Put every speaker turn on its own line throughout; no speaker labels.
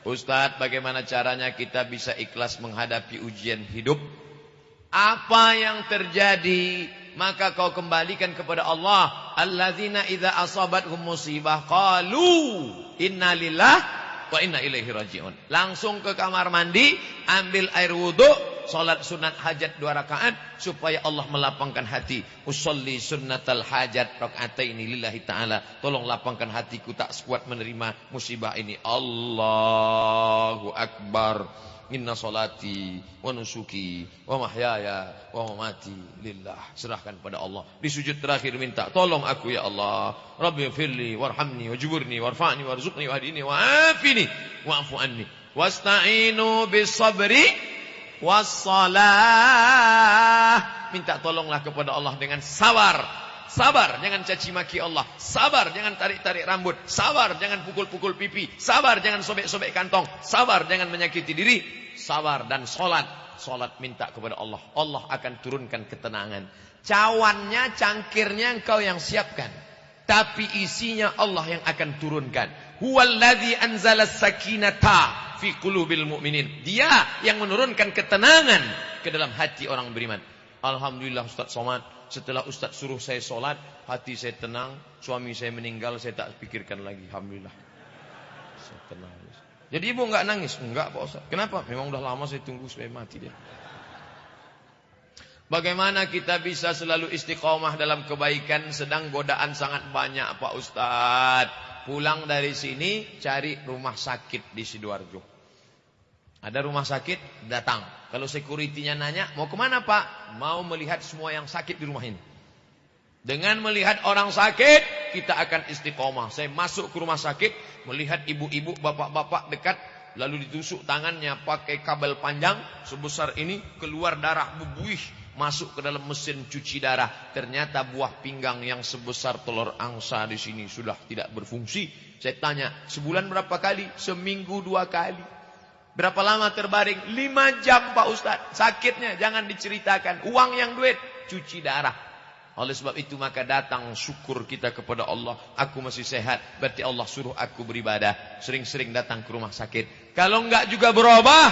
Ustadz, bagaimana caranya kita bisa ikhlas menghadapi ujian hidup? Apa yang terjadi, maka kau kembalikan kepada Allah. Alladzina idza asabathum musibah qalu inna lillahi wa inna ilaihi raji'un. Langsung ke kamar mandi, ambil air wudu, salat sunat hajat 2 rakaat supaya Allah melapangkan hati. Usolli sunnatal hajat rakaataini lillahi ta'ala. Tolong lapangkan hatiku, tak sekuat menerima musibah ini. Allahu akbar. Inna salati wa nusuki wa mahyaya wa mamati lillah. Serahkan pada Allah. Di sujud terakhir minta, tolong aku ya Allah. Rabbi firli warhamni wajburni warfa'ni warzuqni wahdini wa'afini wa'fu anni. Wasta'inu bis sabri wassalah. Minta tolonglah kepada Allah dengan sabar. Sabar, jangan caci maki Allah. Sabar, jangan tarik-tarik rambut. Sabar, jangan pukul-pukul pipi. Sabar, jangan sobek-sobek kantong. Sabar, jangan menyakiti diri. Sabar dan sholat. Sholat minta kepada Allah. Allah akan turunkan ketenangan. Cawannya, cangkirnya engkau yang siapkan. Tapi isinya Allah yang akan turunkan. Huwallazi anzala sakinata fi qulubil mu'minin. Dia yang menurunkan ketenangan ke dalam hati orang beriman. Alhamdulillah Ustaz Somad, setelah Ustaz suruh saya sholat, hati saya tenang. Suami saya meninggal, saya tak pikirkan lagi. Alhamdulillah, saya tenang. Jadi ibu enggak nangis? Enggak Pak Ustaz. Kenapa? Memang udah lama saya tunggu supaya mati dia. Bagaimana kita bisa selalu istiqomah dalam kebaikan sedang godaan sangat banyak Pak Ustaz? Pulang dari sini cari rumah sakit di Sidoarjo. Ada rumah sakit, datang. Kalau security-nya nanya, mau kemana Pak? Mau melihat semua yang sakit di rumah ini. Dengan melihat orang sakit, kita akan istiqomah. Saya masuk ke rumah sakit, melihat ibu-ibu, bapak-bapak dekat, lalu ditusuk tangannya pakai kabel panjang sebesar ini, keluar darah bebuih, masuk ke dalam mesin cuci darah. Ternyata buah pinggang yang sebesar telur angsa di sini sudah tidak berfungsi. Saya tanya, sebulan berapa kali? Seminggu 2 kali. Berapa lama terbaring? 5 jam Pak Ustadz. Sakitnya jangan diceritakan. Uang yang duit, cuci darah. Oleh sebab itu maka datang syukur kita kepada Allah. Aku masih sehat, berarti Allah suruh aku beribadah. Sering-sering datang ke rumah sakit. Kalau enggak juga berubah,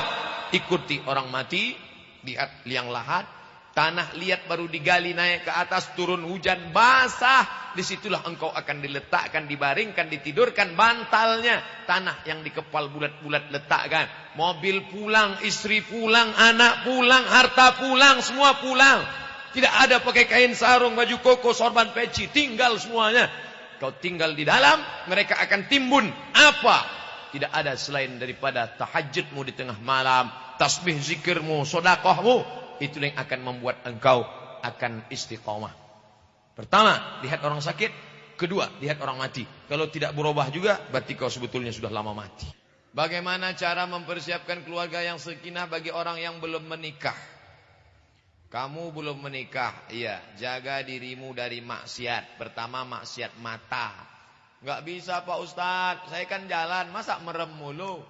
ikuti orang mati. Lihat liang lahat. Tanah liat baru digali naik ke atas, turun hujan basah. Disitulah engkau akan diletakkan, dibaringkan, ditidurkan bantalnya. Tanah yang di kepal bulat-bulat letakkan. Mobil pulang, istri pulang, anak pulang, harta pulang, semua pulang. Tidak ada pakai kain sarung, baju koko, sorban peci, tinggal semuanya. Kau tinggal di dalam, mereka akan timbun. Apa? Tidak ada selain daripada tahajudmu di tengah malam, tasbih zikirmu, sedekahmu. Itulah yang akan membuat engkau akan istiqomah. Pertama, lihat orang sakit. Kedua, lihat orang mati. Kalau tidak berubah juga, berarti kau sebetulnya sudah lama mati. Bagaimana cara mempersiapkan keluarga yang sakinah bagi orang yang belum menikah? Kamu belum menikah, iya, jaga dirimu dari maksiat. Pertama, maksiat mata. Enggak bisa Pak Ustadz, saya kan jalan, masa merem mulu?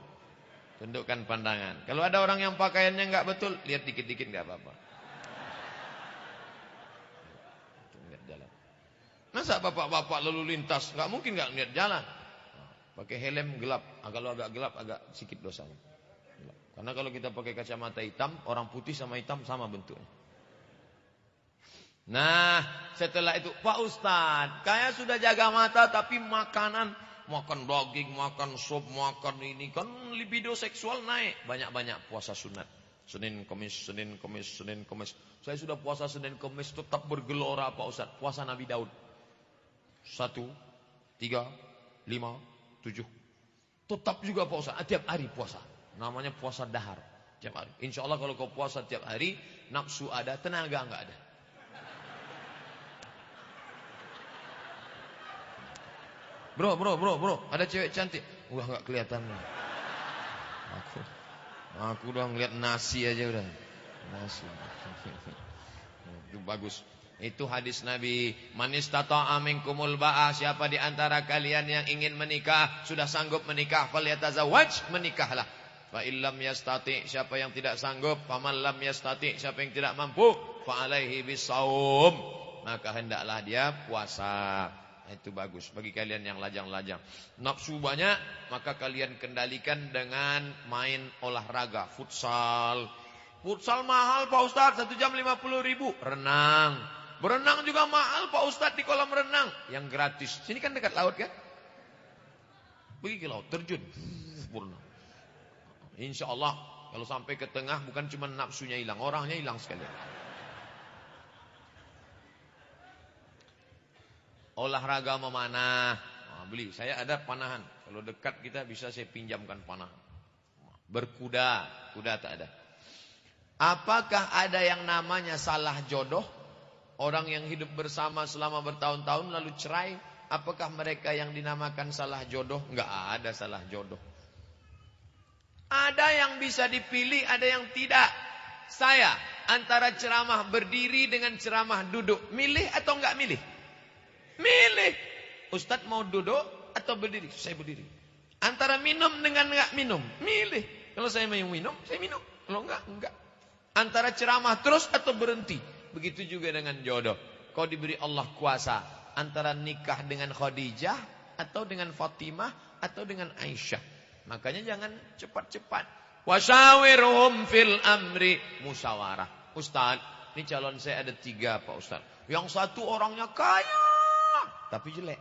Tundukkan pandangan. Kalau ada orang yang pakaiannya enggak betul, lihat dikit-dikit enggak apa-apa. Lihat jalan. Masa bapak-bapak lalu lintas, enggak mungkin enggak lihat jalan. Pakai helm gelap, kalau agak gelap agak sedikit dosanya. Karena kalau kita pakai kacamata hitam, orang putih sama hitam sama bentuknya. Nah, setelah itu, Pak Ustadz, kayak sudah jaga mata tapi makanan, makan daging, makan sup, makan ini, kan libido seksual naik. Banyak-banyak puasa sunat. Senin, Kamis, Senin, Kamis, Senin, Kamis. Saya sudah puasa Senin, Kamis, tetap bergelora Pak Ustadz. Puasa Nabi Daud. 1, 3, 5, 7. Tetap juga Pak Ustadz, tiap hari puasa. Namanya puasa dahar. Tiap hari. Insya Allah kalau kau puasa tiap hari, nafsu ada, tenaga enggak ada. Bro, ada cewek cantik. Wah, enggak kelihatan. Aku udah ngeliat nasi aja udah. Nasi. Itu bagus. Itu hadis Nabi. Man istata'a minkumul ba'a, siapa di antara kalian yang ingin menikah, sudah sanggup menikah, falyatazawwaj, menikahlah. Fa illam yastati, siapa yang tidak sanggup, faman lam yastati, siapa yang tidak mampu, fa alaihi bisawm, maka hendaklah dia puasa. Itu bagus bagi kalian yang lajang-lajang. Nafsu banyak, maka kalian kendalikan dengan main olahraga. Futsal. Futsal mahal Pak Ustadz, 1 jam 50.000. Renang. Berenang juga mahal Pak Ustadz di kolam renang. Yang gratis. Sini kan dekat laut kan? Pergi ke laut, terjun. Berenang. Insya Allah, kalau sampai ke tengah bukan cuma nafsunya hilang, orangnya hilang sekalian. Olahraga memanah. Nah, beli, saya ada panahan. Kalau dekat kita bisa saya pinjamkan panah. Berkuda, kuda tak ada. Apakah ada yang namanya salah jodoh? Orang yang hidup bersama selama bertahun-tahun lalu cerai, apakah mereka yang dinamakan salah jodoh? Enggak ada salah jodoh. Ada yang bisa dipilih, ada yang tidak. Saya antara ceramah berdiri dengan ceramah duduk, milih atau enggak milih? Milih. Ustadz mau duduk atau berdiri? Saya berdiri. Antara minum dengan enggak minum, milih. Kalau saya mau minum, saya minum. Kalau enggak. Antara ceramah terus atau berhenti. Begitu juga dengan jodoh. Kau diberi Allah kuasa antara nikah dengan Khadijah atau dengan Fatimah atau dengan Aisyah. Makanya jangan cepat-cepat. Wasyawirhum fil amri, musyawarah. Ustadz, ini calon saya ada 3 Pak Ustadz. Yang satu orangnya kaya tapi jelek.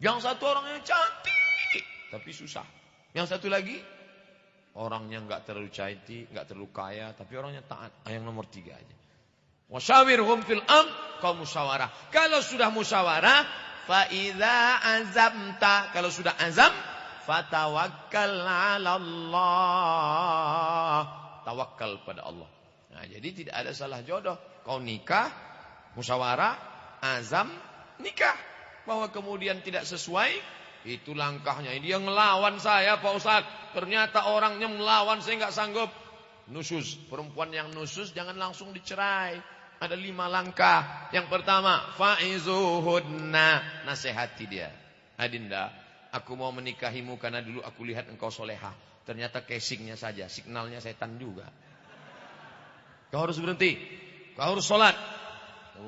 Yang satu orangnya cantik tapi susah. Yang satu lagi orangnya enggak terlalu cantik, enggak terlalu kaya, tapi orangnya taat. Yang nomor 3 aja. Wasyawirhum fil kau musyawarah. Kalau sudah musyawarah, fa idza azamta, kalau sudah azam, fatawakkal 'ala Allah. Tawakal pada Allah. Nah, jadi tidak ada salah jodoh. Kau nikah, musyawarah, azam, nikah. Bahwa kemudian tidak sesuai, itu langkahnya. Dia ngelawan saya Pak Ustadz. Ternyata orangnya melawan, saya nggak sanggup. Nusus. Perempuan yang nusus jangan langsung dicerai. Ada 5 langkah. Yang pertama, fa'izuhunna. Nasihati dia. Adinda, aku mau menikahimu karena dulu aku lihat engkau solehah. Ternyata casingnya saja, signalnya setan juga. Kau harus berhenti. Kau harus sholat.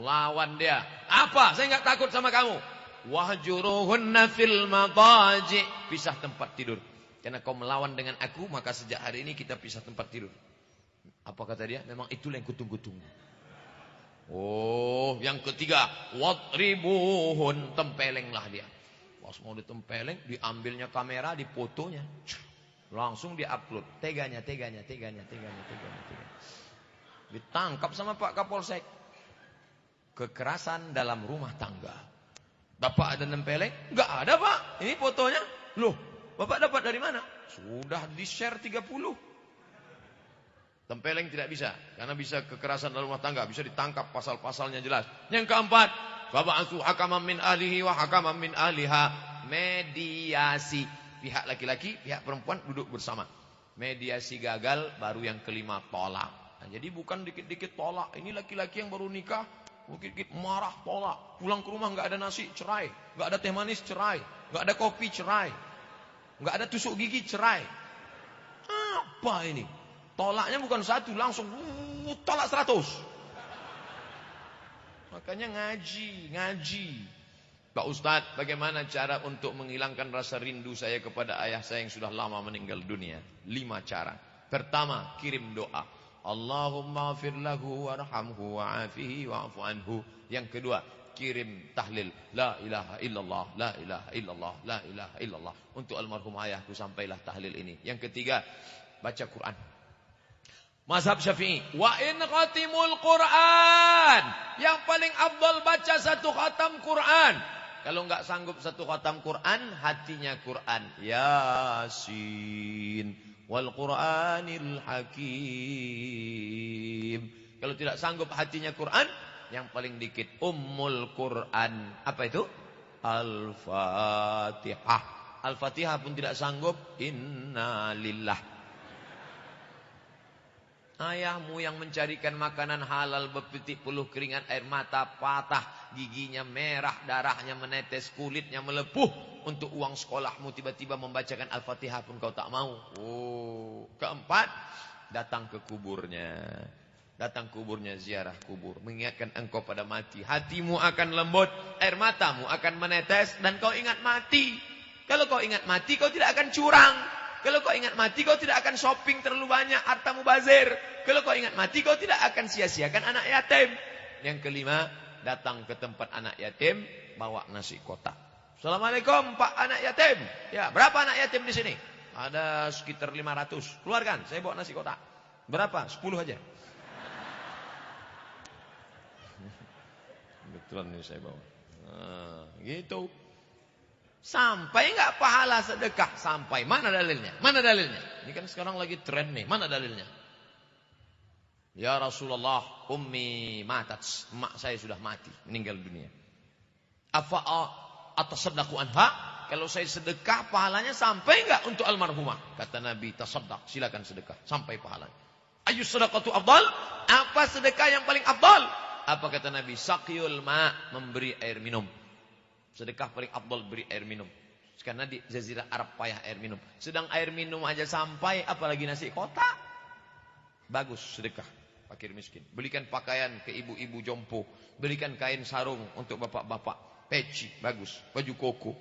Lawan dia. Apa? Saya nggak takut sama kamu. Wahjuruhunna fil madaji. Pisah tempat tidur. Karena kau melawan dengan aku, maka sejak hari ini kita pisah tempat tidur. Apa kata dia? Memang itulah yang kutunggu-tunggu. Oh, yang ketiga, wadribuhun, tempelenglah dia. Pas mau ditempeleng, diambilnya kamera, difotonya. Langsung diupload. Teganya. Ditangkap sama Pak Kapolsek. Kekerasan dalam rumah tangga. Bapak ada nempeleng? Enggak ada Pak. Ini fotonya. Loh, Bapak dapat dari mana? Sudah di-share 30. Tempeleng tidak bisa. Karena bisa kekerasan dalam rumah tangga. Bisa ditangkap, pasal-pasalnya jelas. Yang keempat, fab'atsu hakaman min ahlihi wa hakaman min ahliha. Mediasi. Pihak laki-laki, pihak perempuan duduk bersama. Mediasi gagal, baru yang kelima tolak. Nah, jadi bukan dikit-dikit tolak. Ini laki-laki yang baru nikah, dikit-dikit marah, tolak. Pulang ke rumah nggak ada nasi, cerai. Nggak ada teh manis, cerai. Nggak ada kopi, cerai. Nggak ada tusuk gigi, cerai. Apa ini? Tolaknya bukan 1, langsung tolak 100. Makanya ngaji. Pak Ustadz, bagaimana cara untuk menghilangkan rasa rindu saya kepada ayah saya yang sudah lama meninggal dunia? 5 cara. Pertama, kirim doa. Allahumma afir lahu warhamhu wa'afihi wa'afu anhu. Yang kedua, kirim tahlil. La ilaha illallah, la ilaha illallah, la ilaha illallah. Untuk almarhum ayahku sampailah tahlil ini. Yang ketiga, baca Quran. Mazhab Syafi'i, wa in khatimul Quran. Yang paling afdal baca 1 khatam Quran. Kalau enggak sanggup 1 khatam Quran, hatinya Quran. Yasin wal Qur'anil Hakim. Kalau tidak sanggup hatinya Quran, yang paling dikit Ummul Quran. Apa itu? Al-Fatihah. Al-Fatihah pun tidak sanggup, Inna lillah. Ayahmu yang mencarikan makanan halal bertitik puluh keringat air mata, patah, giginya merah, darahnya menetes, kulitnya melepuh untuk uang sekolahmu, tiba-tiba membacakan Al-Fatihah pun kau tak mau. Oh, keempat, datang ke kuburnya. Datang kuburnya, ziarah kubur, mengingatkan engkau pada mati. Hatimu akan lembut, air matamu akan menetes, dan kau ingat mati. Kalau kau ingat mati, kau tidak akan curang. Kalau kau ingat mati, kau tidak akan shopping terlalu banyak, hartamu bazir. Kalau kau ingat mati, kau tidak akan sia-siakan anak yatim. Yang kelima, datang ke tempat anak yatim, bawa nasi kotak. Assalamualaikum Pak anak yatim. Ya, berapa anak yatim di sini? Ada sekitar 500. Keluarkan, saya bawa nasi kotak. Berapa? 10 aja. Kebetulan ini saya bawa. Nah, gitu. Sampai enggak pahala sedekah? Sampai. Mana dalilnya? Mana dalilnya? Ini kan sekarang lagi tren nih. Mana dalilnya? Ya Rasulullah, ummi matat. Emak saya sudah mati, meninggal dunia. Afa'a atasaddaqu anha? Kalau saya sedekah, pahalanya sampai enggak untuk almarhumah? Kata Nabi, tasaddaq, silakan sedekah, sampai pahalanya. Ayu sedekatu afdal? Apa sedekah yang paling afdal? Apa kata Nabi? Saqiyul ma, memberi air minum. Sedekah paling afdal beri air minum. Karena di Jazirah Arab payah air minum. Sedang air minum aja sampai, apalagi nasi kotak. Bagus sedekah fakir miskin. Belikan pakaian ke ibu-ibu jompo. Belikan kain sarung untuk bapak-bapak. Peci, bagus. Baju koko.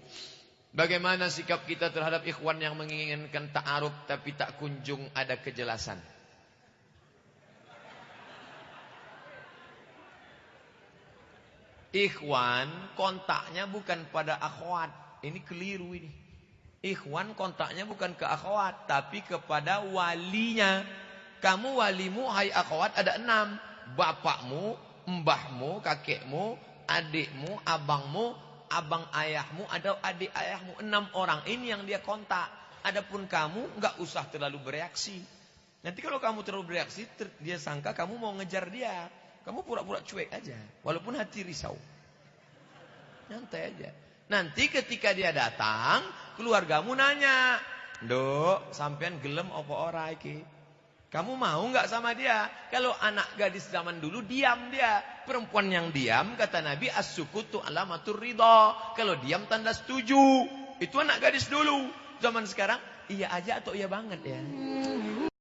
Bagaimana sikap kita terhadap ikhwan yang menginginkan ta'aruf tapi tak kunjung ada kejelasan? Ikhwan kontaknya bukan pada akhwat. Ini keliru ini. Ikhwan kontaknya bukan ke akhwat, tapi kepada walinya. Kamu walimu, hai akhwat, ada 6. Bapakmu, mbahmu, kakekmu, adikmu, abangmu, abang ayahmu, atau adik ayahmu. 6 orang. Ini yang dia kontak. Adapun kamu, nggak usah terlalu bereaksi. Nanti kalau kamu terlalu bereaksi, dia sangka kamu mau ngejar dia. Kamu pura-pura cuek aja. Walaupun hati risau. Nyantai aja. Nanti ketika dia datang, keluargamu nanya. Dok, sampean gelem apa ora iki? Kamu mau nggak sama dia? Kalau anak gadis zaman dulu, diam dia. Perempuan yang diam, kata Nabi, as-sukutu alamatur ridha. Kalau diam, tanda setuju. Itu anak gadis dulu. Zaman sekarang, iya aja atau iya banget ya.